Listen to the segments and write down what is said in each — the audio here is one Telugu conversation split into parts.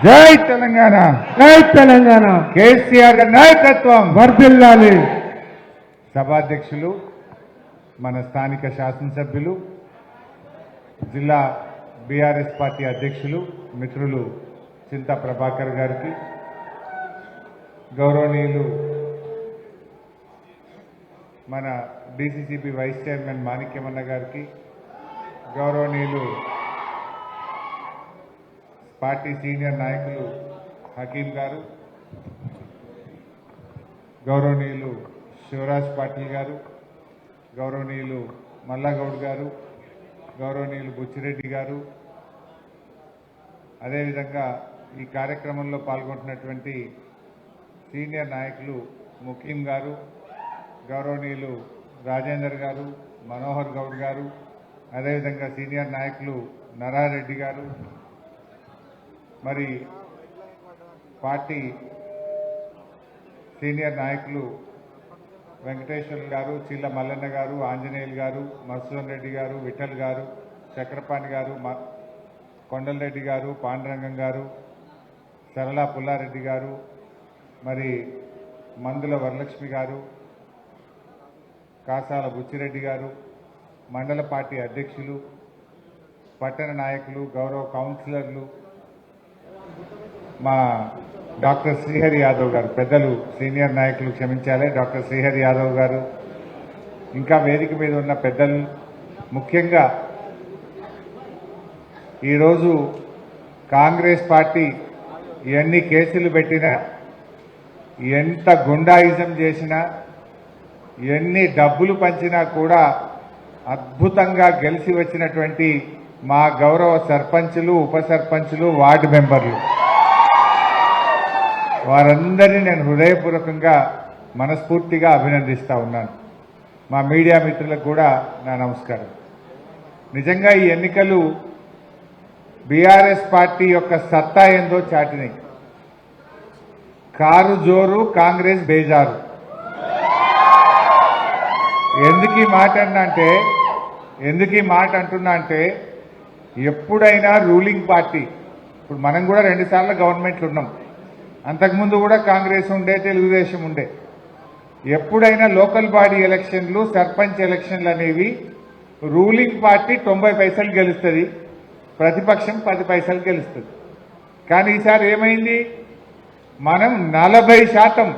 జై తెలంగాణ, జై తెలంగాణ. కేసీఆర్ గారి నాయకత్వం వర్ధిల్లాలి. సభాధ్యక్షులు, మన స్థానిక శాసనసభ్యులు, జిల్లా బీఆర్ఎస్ పార్టీ అధ్యక్షులు మిత్రులు చింతా ప్రభాకర్ గారికి, గౌరవనీయులు మన డీసీసీబీ వైస్ చైర్మన్ మాణిక్యమన్న గారికి, గౌరవనీయులు పార్టీ సీనియర్ నాయకులు హకీం గారు, గౌరవనీయులు శివరాజ్ పాటిల్ గారు, గౌరవనీయులు మల్లాగౌడ్ గారు, గౌరవనీయులు బుచ్చిరెడ్డి గారు, అదేవిధంగా ఈ కార్యక్రమంలో పాల్గొంటున్నటువంటి సీనియర్ నాయకులు ముఖీం గారు, గౌరవనీయులు రాజేందర్ గారు, మనోహర్ గౌడ్ గారు, అదేవిధంగా సీనియర్ నాయకులు నరారెడ్డి గారు, మరి పార్టీ సీనియర్ నాయకులు వెంకటేశ్వర్ గారు, చీల మల్లన్న గారు, ఆంజనేయులు గారు, మధుసూదన్ రెడ్డి గారు, విఠల్ గారు, చక్రపాణి గారు, కొండలరెడ్డి గారు, పాండురంగం గారు, సరళ పుల్లారెడ్డి గారు, మరి మందుల వరలక్ష్మి గారు, కాసాల బుచ్చిరెడ్డి గారు, మండల పార్టీ అధ్యక్షులు, పట్టణ నాయకులు, గౌరవ కౌన్సిలర్లు, మా డాక్టర్ శ్రీహరి యాదవ్ గారు, పెద్దలు సీనియర్ నాయకులు క్షమించాలి, డాక్టర్ శ్రీహరి యాదవ్ గారు, ఇంకా వేదిక మీద ఉన్న పెద్దలు, ముఖ్యంగా ఈరోజు కాంగ్రెస్ పార్టీ ఎన్ని కేసులు పెట్టినా, ఎంత గుండాయిజం చేసినా, ఎన్ని డబ్బులు పంచినా కూడా అద్భుతంగా గెలిచి వచ్చినటువంటి మా గౌరవ సర్పంచులు, ఉప సర్పంచులు, వార్డు మెంబర్లు, వారందరినీ నేను హృదయపూర్వకంగా మనస్ఫూర్తిగా అభినందిస్తా ఉన్నాను. మా మీడియా మిత్రులకు కూడా నా నమస్కారం. నిజంగా ఈ ఎన్నికలు బీఆర్ఎస్ పార్టీ యొక్క సత్తా ఏందో చాటినాయి. కారు జోరు, కాంగ్రెస్ బేజారు. ఎందుకు ఈ మాట అంటున్నా అంటే ఎప్పుడైనా రూలింగ్ పార్టీ, ఇప్పుడు మనం కూడా 2 సార్లు గవర్నమెంట్లు ఉన్నాం, అంతకుముందు కూడా కాంగ్రెస్ ఉండే, తెలుగుదేశం ఉండే. ఎప్పుడైనా లోకల్ బాడీ ఎలక్షన్లు, సర్పంచ్ ఎలక్షన్లు అనేవి రూలింగ్ పార్టీ 90 పైసలు గెలుస్తుంది, ప్రతిపక్షం 10 పైసలు గెలుస్తుంది. కానీ ఈసారి ఏమైంది, మనం 40%,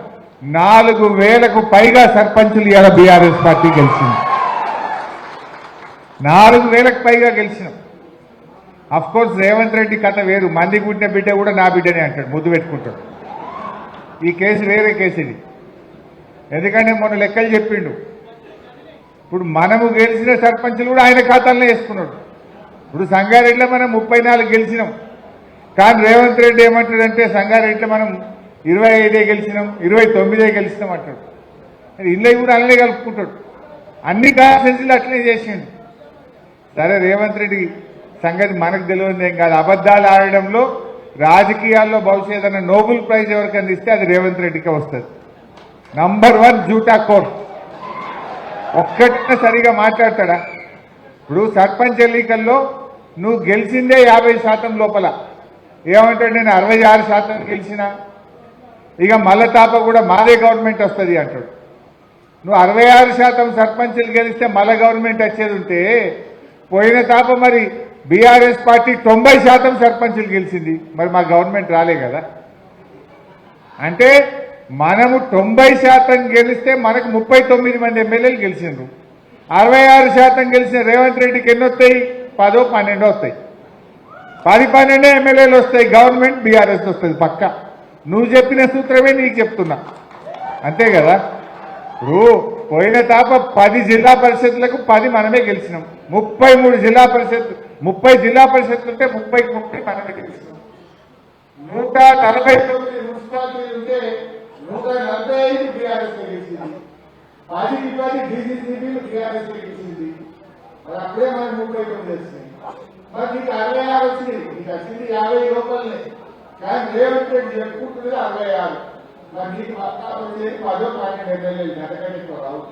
4,000కు పైగా సర్పంచులు ఇవాళ బీఆర్ఎస్ పార్టీ గెలిచింది. 4,000కు పైగా గెలిచినాం. కోర్స్ రేవంత్ రెడ్డి కథ వేరు, మంది పుట్టిన బిడ్డ కూడా నా బిడ్డనే అంటాడు, ముద్దు పెట్టుకుంటాడు. ఈ కేసు వేరే కేసు ఇది. ఎందుకంటే మొన్న లెక్కలు చెప్పిండు. ఇప్పుడు మనము గెలిచిన సర్పంచులు కూడా ఆయన ఖాతాల్లో వేసుకున్నాడు. ఇప్పుడు సంగారెడ్డిలో మనం 34 గెలిచినాం, కానీ రేవంత్ రెడ్డి ఏమంటాడంటే సంగారెడ్డిలో మనం 25 గెలిచినాం, 29 గెలిచినాం అంటాడు. ఇళ్ళవి కూడా అల్లనే కలుపుకుంటాడు. అన్ని కాన్స్టిట్యున్సీలు అట్లనే చేసిండు. సరే, రేవంత్ రెడ్డి సంగతి మనకు తెలియదు ఏం కాదు. అబద్దాలు ఆడడంలో రాజకీయాల్లో బహుశా ఏదైనా నోబెల్ ప్రైజ్ ఎవరికి అందిస్తే అది రేవంత్ రెడ్డికే వస్తుంది. నంబర్ 1 జూటా కోర్. ఒక్కటే సరిగా మాట్లాడతాడా? ఇప్పుడు సర్పంచ్ ఎన్నికల్లో నువ్వు గెలిచిందే 50% లోపల, ఏమంటాడు, నేను 66% గెలిచినా, ఇక మళ్ళా తాప కూడా మాదే గవర్నమెంట్ వస్తుంది అంటాడు. నువ్వు 66% సర్పంచులు గెలిస్తే మళ్ళా గవర్నమెంట్ వచ్చేది ఉంటే, పోయిన తాప మరి బీఆర్ఎస్ పార్టీ 90% సర్పంచులు గెలిచింది, మరి మా గవర్నమెంట్ రాలే కదా. అంటే మనము 90% గెలిస్తే మనకు 39 మంది ఎమ్మెల్యేలు గెలిచిండ్రు. 66% గెలిచిన రేవంత్ రెడ్డికి ఎన్ని వస్తాయి? 10, 12 వస్తాయి. 10, 12 ఎమ్మెల్యేలు వస్తాయి. గవర్నమెంట్ బీఆర్ఎస్ వస్తుంది పక్క. నువ్వు చెప్పిన సూత్రమే నీకు చెప్తున్నా, అంతే కదా. ఇప్పుడు పోయిన తాప 10 జిల్లా పరిషత్లకు 10 మనమే గెలిచినాం. 33 జిల్లా పరిషత్, 30 జిల్లా పరిషత్లు ఉంటే 30 మనమే గెలిచినాం. 149 మున్సిపాలిటీలు ఉంటే 145 బీఆర్ఎస్ గెలిచింది. 10కి 10 డీసీసీబీలు బీఆర్ఎస్ గెలిచింది. మరి అప్పుడే మనం 39 వచ్చినాయి. మరి నీకు 66 వచ్చినాయి. నీకు వచ్చింది 50 లోపలనే, కానీ రేవంత్ రెడ్డి చెప్పుకుంటున్నది 66. మరి నీకు 10, 12 ఎమ్మెల్యేలు అంతకంటే ఎక్కువ రావు.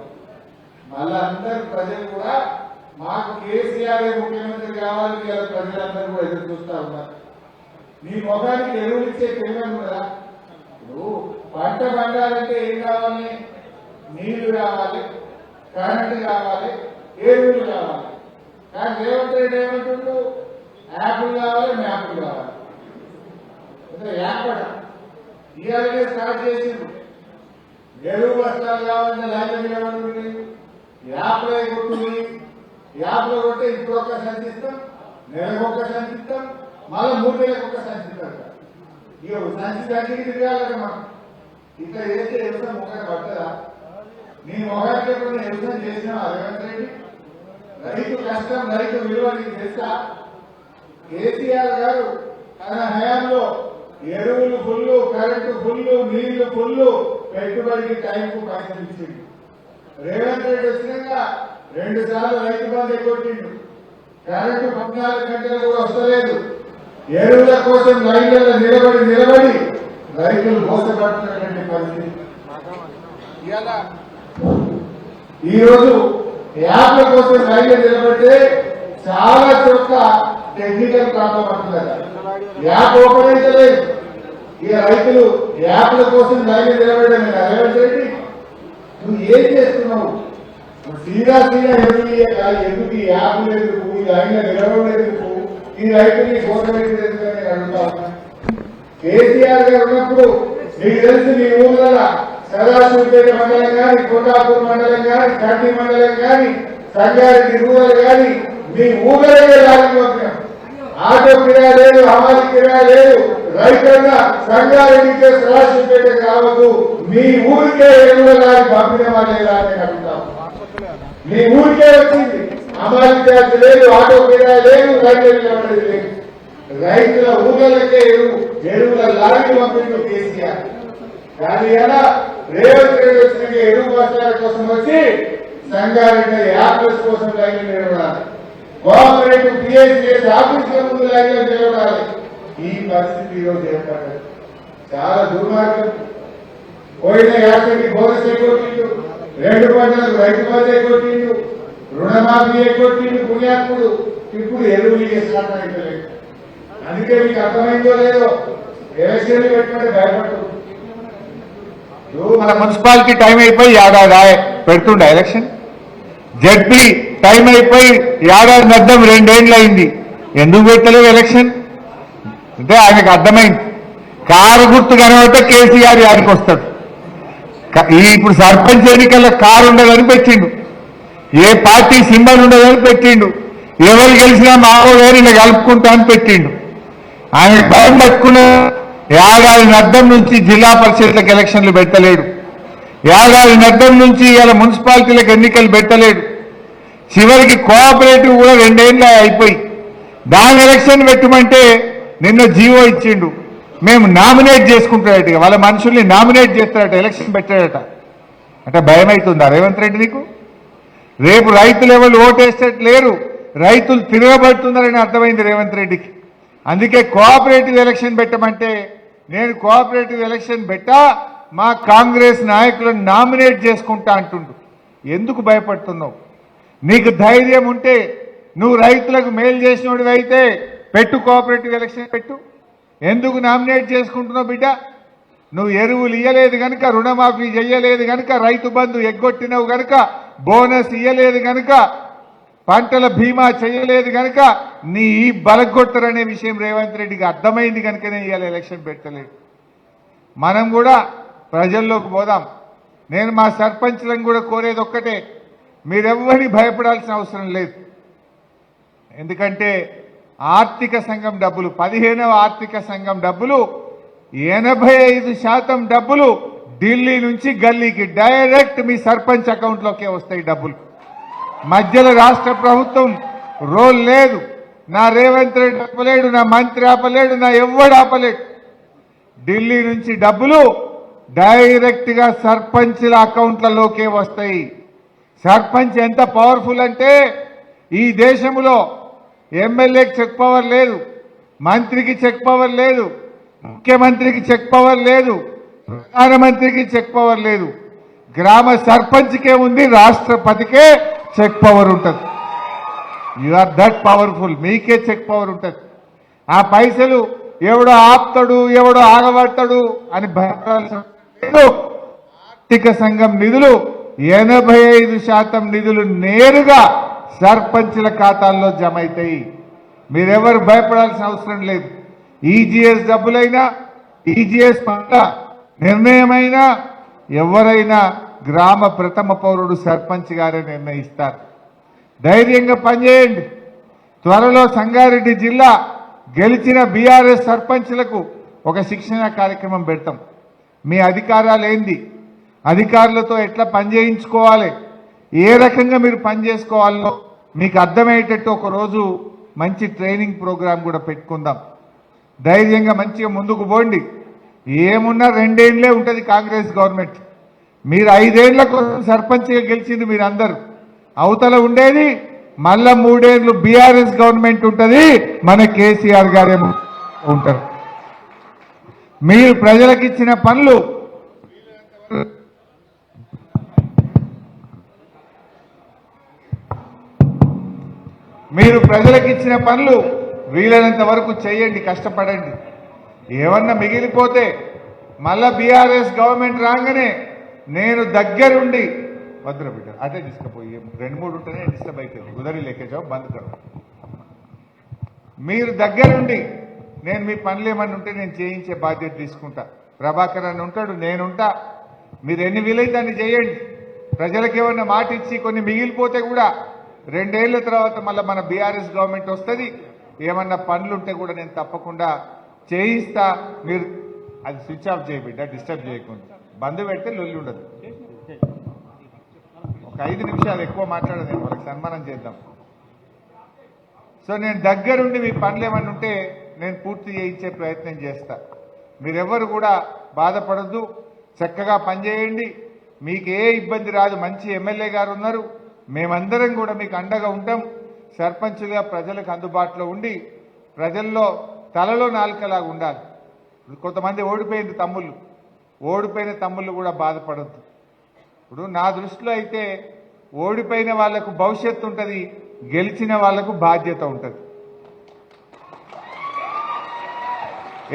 మళ్ళీ అందరు ప్రజలు కూడా మాకు కేసీఆర్ ముఖ్యమంత్రి కావాలని ప్రజలందరూ కూడా ఎదురు చూస్తా ఉన్నారు. నీ మొగానికి ఎరువులు ఇచ్చే తెలియదు కదా. ఇప్పుడు పంట పండాలంటే ఏం కావాలి? నీళ్లు కావాలి, కరెంటు కావాలి, ఎరువులు కావాలి. కానీ రేవంత్ రెడ్డి ఏమంటుండు? యాప్లు కావాలి, మ్యాప్లు కావాలి. యాప్ ఇవాళనే స్టార్ట్ చేసిండు. ఎరువు బస్తాలు కావాలంటే లైన్ నిలబడి యాప్లో కొట్టుంది. యాప్లో కొట్టే ఇప్పుడు ఒక సంచిస్తాం, నెలకు ఒక సంచిస్తాం, మళ్ళీ 3 నెలలకు ఒక సంచిస్తాం. ఇక సంచికి తిరగాలట మనం. ఇట్లా చేస్తే వ్యవసాయం మొక్కలు పడుతుందా? నీ మొగానికి ఎప్పుడు వ్యవసాయం చేసినా రేవంత్ రెడ్డి? రైతు కష్టం, రైతు విలువ నీకు తెలుసా? కేసీఆర్ గారు తన హయాంలో ఎరువులు ఫుల్లు, కరెంటు ఫుల్లు, నీళ్లు ఫుల్లు, పెట్టుబడికి టైంకు పైసలు ఇచ్చిండు. రేవంత్ రెడ్డి వచ్చినాక 2 సార్లు రైతు బంధు ఎగ్గొట్టిండు. కరెంటు 14 గంటలు కూడా వస్తలేదు. ఎరువుల కోసం లైన్లలో నిలబడి రైతులు మోసపడుతున్నటువంటి పరిస్థితి. ఈరోజు యాప్ల కోసం లైన్లో నిలబడితే చాలా చోట్ల టెక్నికల్ ప్రాబ్లం అంటున్నారు. యాప్ ఓపెన్ అయితే ఇక రైతులు యాప్ల కోసం లైన్లో నిలబడడం రేవంత్ రెడ్డి నువ్వు ఏం చేస్తున్నావు? సీదా ఎరువులు ఎందుకు ఈ యాప్ లేదు, ఈ లైన్లో నిలబడలేదు, ఈ రైతుని గోసపెట్టి నేను అడుగుతా ఉన్నా. కేసీఆర్ గారు ఉన్నప్పుడు నీకు తెలుసు మీ ఊళ్ళ సదాశివపేట మండలం కానీ, కొండాపూర్ మండలం కానీ, కంటి మండలం కానీ, సంగారెడ్డి రూరల్ కానీ మీ ఊళ్ళకే లారీ పంపాం. ఆటో కిరాయి లేదు, హమాలి కిరాయి లేదు. రైతున్నా సంగారెడ్డికే సదాశివపేటకు రావద్దు, మీ ఊరికే ఎరువుల లారీ పంపినవా లేదా అని అడుగుతాం. మీ ఊరికే వచ్చింది. హమాలి ఛార్జ్ లేదు, ఆటో కిరాయి లేదు, రైతులు లేదు. రైతుల ఊళ్ళకే ఎరువుల లారీ పంపిండు కేసీఆర్. కానీ ఎలా రేవంత్ రెడ్డి వచ్చిన ఎరువు బస్తాల కోసం వచ్చి సంగారెడ్డి యాప్లెస్ కోసం లైన్లు నిలబడాలి, కోఆపరేటివ్ పిహెచ్ఎస్ ఆఫీసుల ముందు లైన్లో నిలబడాలి. ఈ పరిస్థితి ఈరోజు ఏర్పడ్డది. చాలా దుర్మార్గం. పోయిన యాత్రకి బోనస్ ఎగ్గొట్టిండు, 2 పంటలకు రైతు బంధు ఎగ్గొట్టిండు, రుణమాఫీ ఎగ్గొట్టిండు పుణ్యాత్ముడు. ఇప్పుడు ఎరువులు స్టార్ట్ అయిపోలేదు. అందుకే మీకు అర్థమైందో లేదో ఎలక్షన్లు పెట్టమంటే భయపడు. మన మున్సిపాలిటీ టైం అయిపోయి ఏడాది పెడుతుండే ఎలక్షన్. జడ్పీ టైం అయిపోయి ఏడాది నద్దం 2 ఏళ్ళు అయింది. ఎందుకు పెట్టలేవు ఎలక్షన్ అంటే ఆయనకు అర్థమైంది. కారు గుర్తు కనబడితే కేసీఆర్ యాడికి వస్తాడు. ఇప్పుడు సర్పంచ్ ఎన్నికల్లో కారు ఉండదని పెట్టిండు, ఏ పార్టీ సింబల్ ఉండదని పెట్టిండు, ఎవరు గెలిచినా మావో గారు ఇలా కలుపుకుంటా అని పెట్టిండు. ఆయన భయం పట్టుకున్న ఏడాది నద్దం నుంచి జిల్లా పరిషత్లకు ఎలక్షన్లు పెట్టలేడు, ఏడాది నద్దం నుంచి ఇలా మున్సిపాలిటీలకు ఎన్నికలు పెట్టలేడు. చివరికి కోఆపరేటివ్ కూడా 2 ఏళ్ళు అయిపోయి దాని ఎలక్షన్ పెట్టమంటే నిన్న జీవో ఇచ్చిండు. మేము నామినేట్ చేసుకుంటాడట, వాళ్ళ మనుషుల్ని నామినేట్ చేస్తాడట, ఎలక్షన్ పెట్టాడట. అంటే భయం అవుతుందా రేవంత్ రెడ్డి నీకు? రేపు రైతులు ఎవరు ఓటేసేటట్టు లేరు, రైతులు తిరగబడుతున్నారని అర్థమైంది రేవంత్ రెడ్డికి. అందుకే కోఆపరేటివ్ ఎలక్షన్ పెట్టమంటే నేను కోఆపరేటివ్ ఎలక్షన్ పెట్టా, మా కాంగ్రెస్ నాయకులను నామినేట్ చేసుకుంటా అంటుండు. ఎందుకు భయపడుతున్నావు? నీకు ధైర్యం ఉంటే నువ్వు రైతులకు మేలు చేసినోడివి అయితే పెట్టు, కోఆపరేటివ్ ఎలక్షన్ పెట్టు. ఎందుకు నామినేట్ చేసుకుంటున్నావు బిడ్డ? నువ్వు ఎరువులు ఇయ్యలేదు కనుక, రుణమాఫీ చెయ్యలేదు కనుక, రైతు బంధు ఎగ్గొట్టినవు కనుక, బోనస్ ఇయ్యలేదు కనుక, పంటల బీమా చేయలేదు కనుక నీ ఈ బలగొట్టరనే విషయం రేవంత్ రెడ్డికి అర్థమైంది కనుకనే ఇవాళ ఎలక్షన్ పెట్టలేదు. మనం కూడా ప్రజల్లోకి పోదాం. నేను మా సర్పంచ్లను కూడా కోరేది ఒక్కటే, మీరెవ్వరిని భయపడాల్సిన అవసరం లేదు. ఎందుకంటే ఆర్థిక సంఘం డబ్బులు, 15వ ఆర్థిక సంఘం డబ్బులు 85% డబ్బులు ఢిల్లీ నుంచి గల్లీకి డైరెక్ట్ మీ సర్పంచ్ అకౌంట్లోకే వస్తాయి డబ్బులు. మధ్యలో రాష్ట్ర ప్రభుత్వం రోల్ లేదు. నా రేవంత్ రెడ్డి ఆపలేడు, నా మంత్రి ఆపలేడు, నా ఎవ్వడు ఆపలేడు. ఢిల్లీ నుంచి డబ్బులు డైరెక్ట్ గా సర్పంచ్ల అకౌంట్లలోకే వస్తాయి. సర్పంచ్ ఎంత పవర్ఫుల్ అంటే ఈ దేశంలో ఎమ్మెల్యేకి చెక్ పవర్ లేదు, మంత్రికి చెక్ పవర్ లేదు, ముఖ్యమంత్రికి చెక్ పవర్ లేదు, ప్రధానమంత్రికి చెక్ పవర్ లేదు. గ్రామ సర్పంచ్కే ఉంది, రాష్ట్రపతికే చెక్ పవర్ ఉంటుంది. You are that powerful. మీకే చెక్ పవర్ ఉంటుంది. ఆ పైసలు ఎవడో ఆపుతాడు ఎవడో ఆగబడతాడు అని భయపడాల్సిన లేదు. ఆర్థిక సంఘం నిధులు 85% నిధులు నేరుగా సర్పంచుల ఖాతాల్లో జమ అవుతాయి. మీరెవరు భయపడాల్సిన అవసరం లేదు. ఈజీఎస్ డబ్బులైనా ఈజీఎస్ పట్ల నిర్ణయమైనా ఎవరైనా గ్రామ ప్రథమ పౌరుడు సర్పంచ్ గారే నిర్ణయిస్తారు. ధైర్యంగా పనిచేయండి. త్వరలో సంగారెడ్డి జిల్లా గెలిచిన బీఆర్ఎస్ సర్పంచ్లకు ఒక శిక్షణ కార్యక్రమం పెడతాం. మీ అధికారాలు ఏంది, అధికారులతో ఎట్లా పనిచేయించుకోవాలి, ఏ రకంగా మీరు పనిచేసుకోవాలో మీకు అర్థమయ్యేటట్టు ఒకరోజు మంచి ట్రైనింగ్ ప్రోగ్రాం కూడా పెట్టుకుందాం. ధైర్యంగా మంచిగా ముందుకు పోండి. ఏమున్నా 2 ఏళ్లే ఉంటుంది కాంగ్రెస్ గవర్నమెంట్. మీరు 5 ఏళ్ల కోసం సర్పంచ్గా గెలిచింది మీరందరూ. అవతల ఉండేది మళ్ళా 3 ఏళ్లు బీఆర్ఎస్ గవర్నమెంట్ ఉంటుంది, మన కేసీఆర్ గారే ఉంటారు. మీరు ప్రజలకు ఇచ్చిన పనులు వీలైనంత వరకు చేయండి, కష్టపడండి. ఏమన్నా మిగిలిపోతే మళ్ళా బీఆర్ఎస్ గవర్నమెంట్ రాగానే నేను దగ్గరుండి భద్ర బిడ్డ అదే తీసుకుపోయి 2-3 ఉంటేనే డిస్టర్బ్ అవుతుంది. ఉదరి లేకే జాబ్ బంద్ కరు. మీరు దగ్గరుండి నేను మీ పనులు ఏమన్నా ఉంటే నేను చేయించే బాధ్యత తీసుకుంటా. ప్రభాకర్ అని ఉంటాడు, నేనుంటా. మీరు ఎన్ని వీలైతే అన్ని చేయండి. ప్రజలకు ఏమన్నా మాట ఇచ్చి కొన్ని మిగిలిపోతే కూడా 2 ఏళ్ల తర్వాత మళ్ళీ మన బీఆర్ఎస్ గవర్నమెంట్ వస్తుంది. ఏమన్నా పనులు ఉంటే కూడా నేను తప్పకుండా చేయిస్తా. మీరు అది స్విచ్ ఆఫ్ చేయబిడ్డ, డిస్టర్బ్ చేయకుండా. బంద్ పెడితే లొల్లి ఉండదు. ఒక 5 నిమిషాలు ఎక్కువ మాట్లాడదు, వాళ్ళకి సన్మానం చేద్దాం. సో నేను దగ్గరుండి మీ పనులు ఏమన్నా ఉంటే నేను పూర్తి చేయించే ప్రయత్నం చేస్తా. మీరెవరు కూడా బాధపడద్దు, చక్కగా పనిచేయండి. మీకు ఏ ఇబ్బంది రాదు. మంచి ఎమ్మెల్యే గారు ఉన్నారు. మేమందరం కూడా మీకు అండగా ఉంటాం. సర్పంచులుగా ప్రజలకు అందుబాటులో ఉండి ప్రజల్లో తలలో నాలుకలాగా ఉండాలి. కొంతమంది ఓడిపోయిన తమ్ముళ్ళు కూడా బాధపడద్దు. ఇప్పుడు నా దృష్టిలో అయితే ఓడిపోయిన వాళ్లకు భవిష్యత్తు ఉంటుంది, గెలిచిన వాళ్లకు బాధ్యత ఉంటుంది.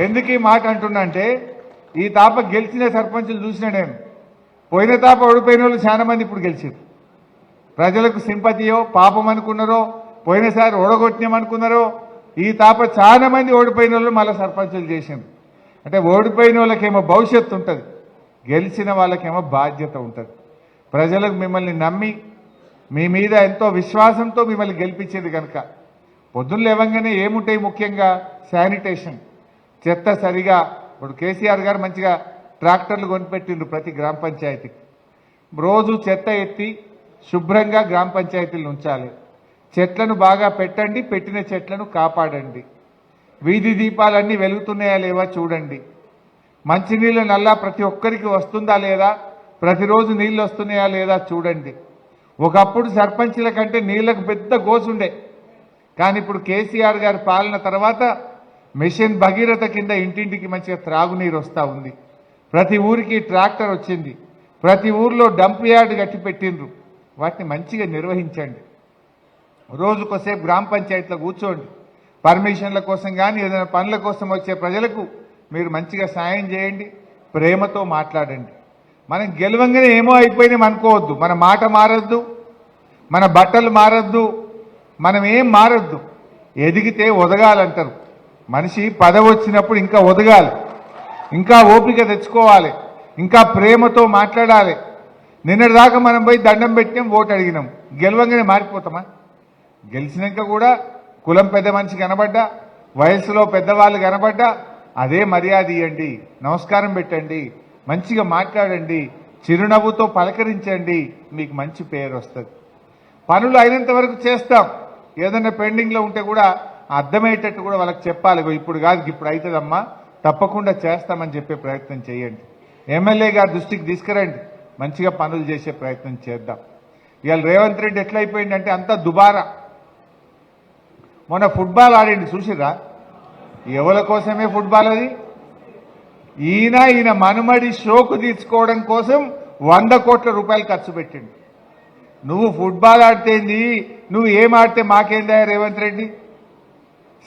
ఎందుకు ఈ మాట అంటున్నా అంటే ఈ తాప గెలిచిన సర్పంచులు చూసినా నేను, పోయిన తాప ఓడిపోయిన వాళ్ళు చాలా మంది ఇప్పుడు గెలిచారు. ప్రజలకు సింపతియో పాపం అనుకున్నారో, పోయినసారి ఓడగొట్టినామనుకున్నారో, ఈ తాప చాలా మంది ఓడిపోయిన వాళ్ళు మళ్ళీ సర్పంచులు చేసింది. అంటే ఓడిపోయిన వాళ్ళకేమో భవిష్యత్తు ఉంటుంది, గెలిచిన వాళ్ళకేమో బాధ్యత ఉంటుంది. ప్రజలకు మిమ్మల్ని నమ్మి మీ మీద ఎంతో విశ్వాసంతో మిమ్మల్ని గెలిపించేది కనుక పొద్దున్న లేవంగానే ఏముంటాయి, ముఖ్యంగా శానిటేషన్, చెత్త సరిగా. ఇప్పుడు కేసీఆర్ గారు మంచిగా ట్రాక్టర్లు కొనిపెట్టిండ్రు ప్రతి గ్రామ పంచాయతీకి. రోజు చెత్త ఎత్తి శుభ్రంగా గ్రామ పంచాయతీలను ఉంచాలి. చెట్లను బాగా పెట్టండి, పెట్టిన చెట్లను కాపాడండి. వీధి దీపాలన్నీ వెలుగుతున్నాయా లేవా చూడండి. మంచినీళ్ళ నల్లా ప్రతి ఒక్కరికి వస్తుందా లేదా, ప్రతిరోజు నీళ్ళు వస్తున్నాయా లేదా చూడండి. ఒకప్పుడు సర్పంచుల కంటే నీళ్లకు పెద్ద గోసుండే, కానీ ఇప్పుడు కేసీఆర్ గారి పాలన తర్వాత మిషన్ భగీరథ కింద ఇంటింటికి మంచిగా త్రాగునీరు వస్తూ ఉంది. ప్రతి ఊరికి ట్రాక్టర్ వచ్చింది. ప్రతి ఊర్లో డంప్ యార్డ్ కట్టి పెట్టిండ్రు. వాటిని మంచిగా నిర్వహించండి. రోజుకోసేపు గ్రామ పంచాయతీలో కూర్చోండి. పర్మిషన్ల కోసం కానీ ఏదైనా పనుల కోసం వచ్చే ప్రజలకు మీరు మంచిగా సాయం చేయండి, ప్రేమతో మాట్లాడండి. మనం గెలవంగానే ఏమో అయిపోయినాం అనుకోవద్దు. మన మాట మారద్దు, మన బట్టలు మారద్దు, మనం ఏం మారద్దు. ఎదిగితే ఒదగాలంటారు. మనిషి పదవి వచ్చినప్పుడు ఇంకా ఒదగాలి, ఇంకా ఓపిక తెచ్చుకోవాలి, ఇంకా ప్రేమతో మాట్లాడాలి. నిన్నటిదాకా మనం పోయి దండం పెట్టినాం, ఓటు అడిగినాం, గెలవంగానే మారిపోతామా? గెలిచినాక కూడా కులం పెద్ద మనిషి కనబడ్డా, వయసులో పెద్దవాళ్ళు కనబడ్డా అదే మర్యాద ఇవ్వండి, నమస్కారం పెట్టండి, మంచిగా మాట్లాడండి, చిరునవ్వుతో పలకరించండి. మీకు మంచి పేరు వస్తుంది. పనులు అయినంత వరకు చేస్తాం. ఏదైనా పెండింగ్లో ఉంటే కూడా అర్థమయ్యేటట్టు కూడా వాళ్ళకి చెప్పాలి. ఇప్పుడు కాదు, ఇప్పుడు అవుతుందమ్మా, తప్పకుండా చేస్తామని చెప్పే ప్రయత్నం చేయండి. ఎమ్మెల్యే గారి దృష్టికి తీసుకురండి, మంచిగా పనులు చేసే ప్రయత్నం చేద్దాం. ఇవాళ రేవంత్ రెడ్డి ఎట్లయిపోయిందంటే అంతా దుబారా. మొన్న ఫుట్బాల్ ఆడింది చూసిరా? ఎవరి కోసమే ఫుట్బాల్ అది? ఈయన మనుమడి షోకు తీర్చుకోవడం కోసం 100 కోట్ల రూపాయలు ఖర్చు పెట్టిండు. నువ్వు ఫుట్బాల్ ఆడితేంది, నువ్వు ఏం ఆడితే మాకేందా రేవంత్ రెడ్డి?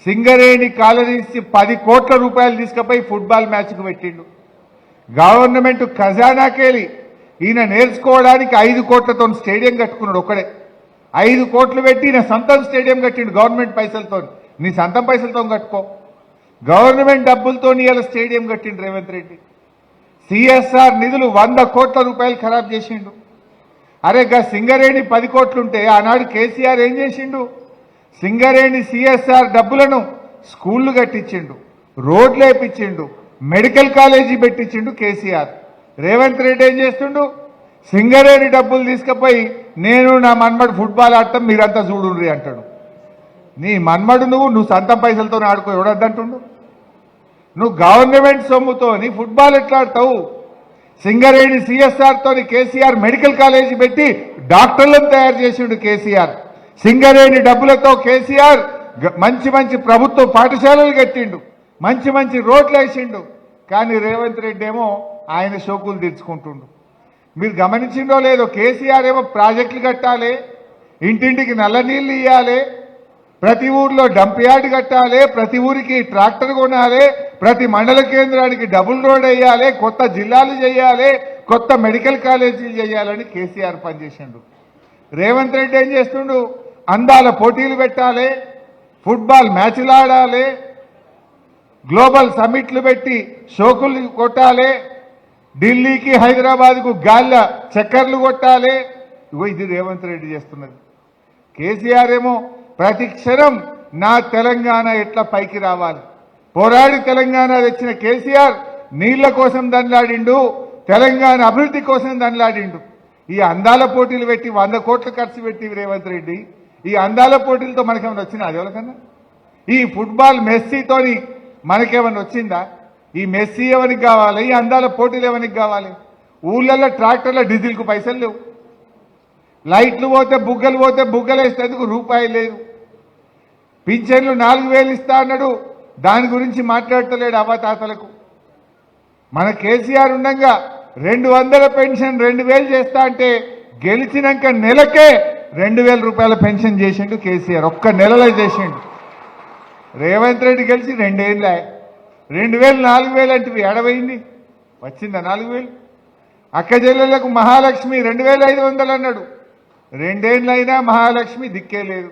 సింగరేణి కాలనీస్ 10 కోట్ల రూపాయలు తీసుకుపోయి ఫుట్బాల్ మ్యాచ్కు పెట్టిండు. గవర్నమెంట్ ఖజానాకెళ్ళి ఈయన నేర్చుకోవడానికి 5 కోట్లతో స్టేడియం కట్టుకున్నాడు ఒక్కడే. 5 కోట్లు పెట్టి ఈయన సొంతం స్టేడియం కట్టిండు గవర్నమెంట్ పైసలతో. నీ సొంతం పైసలతో కట్టుకో. గవర్నమెంట్ డబ్బులతో ఇవాళ స్టేడియం కట్టిండు రేవంత్ రెడ్డి. సిఎస్ఆర్ నిధులు 100 కోట్ల రూపాయలు ఖరాబ్ చేసిండు. అరే గా సింగరేణి 10 కోట్లుంటే ఆనాడు కేసీఆర్ ఏం చేసిండు? సింగరేణి సిఎస్ఆర్ డబ్బులను స్కూళ్లు కట్టించిండు, రోడ్లు వేపించిండు, మెడికల్ కాలేజీ పెట్టించిండు కేసీఆర్. రేవంత్ రెడ్డి ఏం చేస్తుండు? సింగరేణి డబ్బులు తీసుకుపోయి నేను నా మన్మడు ఫుట్బాల్ ఆడతాం మీరంతా చూడుండ్రి అంటాడు. నీ మన్మడు నువ్వు సొంతం పైసలతో ఆడుకో ఎవడద్దంటుండు? నువ్వు గవర్నమెంట్ సొమ్ముతోని ఫుట్బాల్ ఎట్లా ఆడతావు? సింగరేణి సిఎస్ఆర్ తోని కేసీఆర్ మెడికల్ కాలేజీ పెట్టి డాక్టర్లను తయారు చేసిండు కేసీఆర్. సింగరేణి డబ్బులతో కేసీఆర్ మంచి మంచి ప్రభుత్వ పాఠశాలలు కట్టిండు, మంచి మంచి రోడ్లు వేసిండు. కానీ రేవంత్ రెడ్డి ఏమో ఆయన షోకులు తీర్చుకుంటుండు. మీరు గమనించిండో లేదో, కేసీఆర్ ఏమో ప్రాజెక్టులు కట్టాలి, ఇంటింటికి నల్ల నీళ్లు ఇవ్వాలి, ప్రతి ఊర్లో డంప్ యార్డ్ కట్టాలి, ప్రతి ఊరికి ట్రాక్టర్ కొనాలి, ప్రతి మండల కేంద్రానికి డబుల్ రోడ్ వేయాలి, కొత్త జిల్లాలు చేయాలి, కొత్త మెడికల్ కాలేజీలు చేయాలని కేసీఆర్ పనిచేసిండు. రేవంత్ రెడ్డి ఏం చేస్తుండు? అందాల పోటీలు పెట్టాలి, ఫుట్బాల్ మ్యాచ్లు ఆడాలి, గ్లోబల్ సమ్మిట్లు పెట్టి షోకులు కొట్టాలి, ఢిల్లీకి హైదరాబాద్కు గాల్ల చక్కర్లు కొట్టాలి. ఇగో ఇది రేవంత్ రెడ్డి చేస్తున్నది. కేసీఆర్ ఏమో ప్రతి క్షణం నా తెలంగాణ ఎట్లా పైకి రావాలి, పోరాడి తెలంగాణ తెచ్చిన కేసీఆర్ నీళ్ల కోసం దండలాడిండు, తెలంగాణ అభివృద్ధి కోసం దండలాడిండు. ఈ అందాల పోటీలు పెట్టి 100 కోట్లు ఖర్చు పెట్టి రేవంత్ రెడ్డి ఈ అందాల పోటీలతో మనకేమైనా వచ్చిందా? అది ఎవరికన్నా? ఈ ఫుట్బాల్ మెస్సీతోని మనకేమైనా వచ్చిందా? ఈ మెస్సీ ఎవరికి కావాలి? ఈ అందాల పోటీలు ఎవరికి కావాలి? ఊళ్ళల్లో ట్రాక్టర్ల డీజిల్కు పైసలు లేవు, లైట్లు పోతే బుగ్గలు వేసేందుకు రూపాయి లేదు, పింఛన్లు 4000 ఇస్తా అన్నాడు, దాని గురించి మాట్లాడతలేడు అవ్వతాతలకు. మన కేసీఆర్ ఉండగా 200 పెన్షన్ 2000 చేస్తా అంటే గెలిచినాక నెలకే 2000 రూపాయల పెన్షన్ చేసిండు కేసీఆర్. ఒక్క నెలలో చేసిండు. రేవంత్ రెడ్డి గెలిచి 2 ఏళ్ళే. 2000 4000 అంటే ఎడవైంది, వచ్చిందా 4000? అక్క చెల్లెళ్లకు మహాలక్ష్మి 2500 అన్నాడు. 2 ఏళ్ళైనా మహాలక్ష్మి దిక్కే లేదు.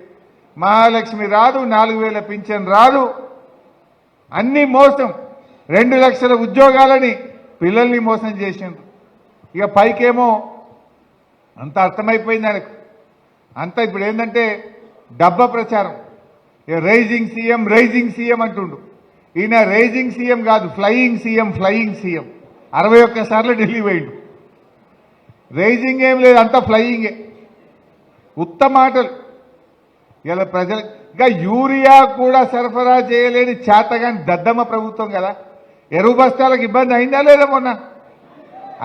మహాలక్ష్మి రాదు, 4000 పింఛన్ రాదు, అన్ని మోసం. 2 లక్షల ఉద్యోగాలని పిల్లల్ని మోసం చేసిండ్రు. ఇక పైకేమో అంత అర్థమైపోయింది ఆయనకు. అంతా ఇప్పుడు ఏంటంటే డబ్బా ప్రచారం. ఇక రైజింగ్ సీఎం అంటుండు. ఈయన రైజింగ్ సీఎం కాదు, ఫ్లయింగ్ సీఎం. 61 సార్లు ఢిల్లీ పోయిండు. రైజింగ్ ఏం లేదు, అంతా ఫ్లయింగే. ఉత్తమ మాటలు. ఇలా ప్రజలు ఇంకా యూరియా కూడా సరఫరా చేయలేని చేతగాని దద్దమ్మ ప్రభుత్వం కదా. ఎరువు బస్తాలకు ఇబ్బంది అయిందా లేదా? మొన్న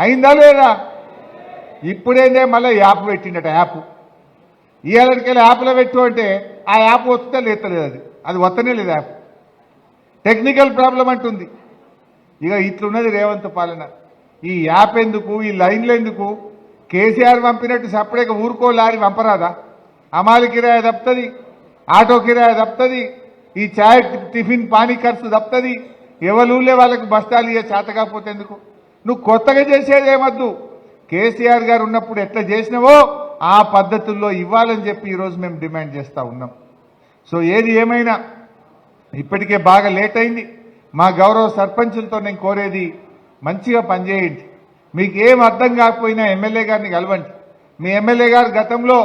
అయిందా లేదా? ఇప్పుడేందే మళ్ళీ యాప్ పెట్టిండట. యాప్ ఇవాళకెళ్ళి యాప్లో పెట్టు అంటే ఆ యాప్ వస్తే లేతలేదు, అది వస్తనే లేదు. యాప్ టెక్నికల్ ప్రాబ్లం అంటుంది. ఇక ఇట్లున్నది రేవంత్ పాలన. ఈ యాప్ ఎందుకు, ఈ లైన్లు ఎందుకు? కేసీఆర్ పంపినట్టు సపరేట్గా ఊరుకో లారీ పంపరాదా? అమాలి కిరాయి తప్పుతుంది, ఆటో కిరాయి తప్పుతుంది, ఈ చాయ్ టిఫిన్ పానీ ఖర్చు తప్పుతుంది. ఎవరులే వాళ్ళకి బస్తాలు ఇయ్య చేత కాకపోతే ఎందుకు? నువ్వు కొత్తగా చేసేది ఏమద్దు. కేసీఆర్ గారు ఉన్నప్పుడు ఎట్లా చేసినావో ఆ పద్ధతుల్లో ఇవ్వాలని చెప్పి ఈరోజు మేము డిమాండ్ చేస్తూ ఉన్నాం. సో ఏది ఏమైనా ఇప్పటికే బాగా లేట్ అయింది. మా గౌరవ సర్పంచులతో నేను కోరేది, మంచిగా పనిచేయండి. మీకు ఏం అర్థం కాకపోయినా ఎమ్మెల్యే గారిని కలవండి. మీ ఎమ్మెల్యే గారు గతంలో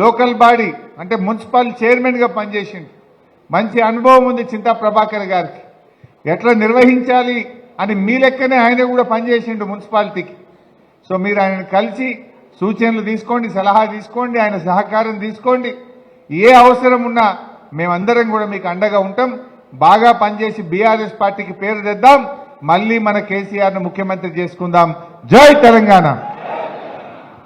లోకల్ బాడీ అంటే మున్సిపల్ చైర్మన్గా పనిచేసిండు. మంచి అనుభవం ఉంది చింతా ప్రభాకర్ గారికి. ఎట్లా నిర్వహించాలి అని మీ లెక్కనే ఆయన కూడా పనిచేసిండు మున్సిపాలిటీకి. సో మీరు ఆయనను కలిసి సూచనలు తీసుకోండి, సలహా తీసుకోండి, ఆయన సహకారం తీసుకోండి. ఏ అవసరం ఉన్నా మేమందరం కూడా మీకు అండగా ఉంటాం. బాగా పనిచేసి బీఆర్ఎస్ పార్టీకి పేరు తెద్దాం. మళ్ళీ మన కేసీఆర్ను ముఖ్యమంత్రి చేసుకుందాం. జై తెలంగాణ.